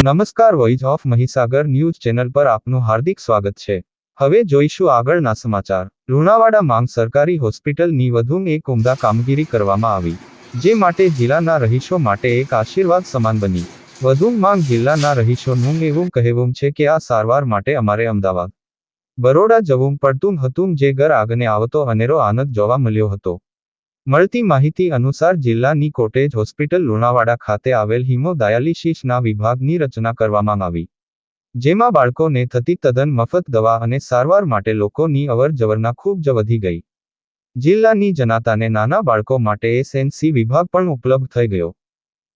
નમસ્કાર, voice of Mahisagar news channel પર આપનું હાર્દિક સ્વાગત છે। હવે જોઈશું આગળના સમાચાર। લુણાવાડા માંગ સરકારી હોસ્પિટલની વધુ એક ઉમદા કામગીરી કરવામાં આવી, જે માટે જિલ્લાના રહીશો માટે એક આશીર્વાદ સમાન બની। વધુ માંગ જિલ્લાના રહીશોનું એવું કહેવું છે કે આ સારવાર માટે અમારે અમદાવાદ, બરોડા જવું પડતું હતું, જે ઘર આગને આવતો અનેરો આનંદ જોવા મળ્યો હતો। મળતી માહિતી અનુસાર જિલ્લાની કોટેજ હોસ્પિટલ લુણાવાડા ખાતે આવેલ હિમોડાયાલિસિસના વિભાગની રચના કરવામાં આવી, જેમાં બાળકોને થતી તદ્દન મફત દવા અને સારવાર માટે લોકોની અવરજવરના ખૂબ જ વધી ગઈ। જિલ્લાની જનતાને નાના બાળકો માટે એસએનસી વિભાગ પણ ઉપલબ્ધ થઈ ગયો।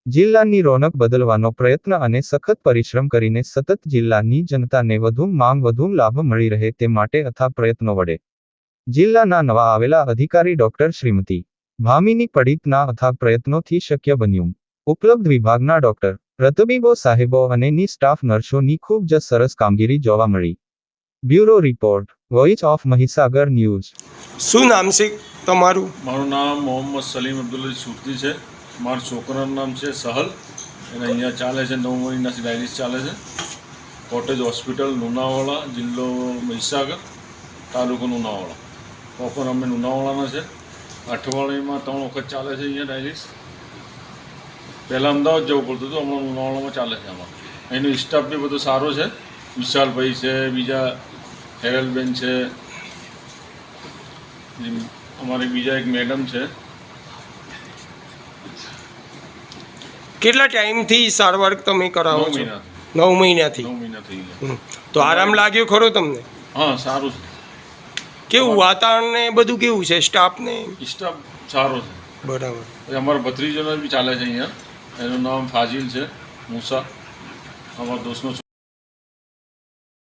જિલ્લાની રોનક બદલવાનો પ્રયત્ન અને સખત પરિશ્રમ કરીને સતત જિલ્લાની જનતાને વધુ લાભ મળી રહે તે માટે અથાગ પ્રયત્નો વડે જિલ્લાના નવા આવેલા અધિકારી ડોક્ટર શ્રીમતી ભામિની પડિતના અથાગ પ્રયત્નોથી શક્ય બન્યું। ઉપલબ્ધ વિભાગના ડોક્ટર, રતબીબો સાહેબો અને ની સ્ટાફ નર્સોની ખૂબ જ સરસ કામગીરી જોવા મળી। Bureau report, voice of Mahisagar news. શું નામ છે તમારું? મારું નામ મોહમ્મદ સલીમ અબ્દુલ્લા સુરતી છે। મારા છોકરાનું નામ છે સહલ, અને અહીંયા ચાલે છે 9 મહિનાથી ડાયાલિસિસ ચાલે છે। કોટેજ હોસ્પિટલ લુણાવાડા, જિલ્લો મહીસાગર, તાલુકો લુણાવાડા। પ્રોપર અમે લુણાવાડાના છે। અઠવાડિયામાં 3 વખત ચાલે છે અહીંયા ડાયાલિસિસ। પહેલાં અમદાવાદ જવું પડતું હતું, હમણાં લુણાવાડામાં ચાલે છે અમારે। અહીંનો સ્ટાફ બી બધો સારો છે। વિશાલભાઈ છે, બીજા હેરલબેન છે, અમારી બીજા એક મેડમ છે। કેટલા ટાઈમથી સારવાર તમે કરાવો છો? 9 મહિનાથી। 9 મહિના થઈ ગયા। તો આરામ લાગ્યો ખરો તમને? હા, સારું છે। કેવું વાતાવરણ ને બધું કેવું છે? સ્ટાફ ને સ્ટાફ સારો છે, બરાબર। પછી અમારા ભત્રીજોને બી ચાલે છે અહીંયા। એનું નામ ફાઝિલ છે, મૂસા, અમારા દોસ્તનો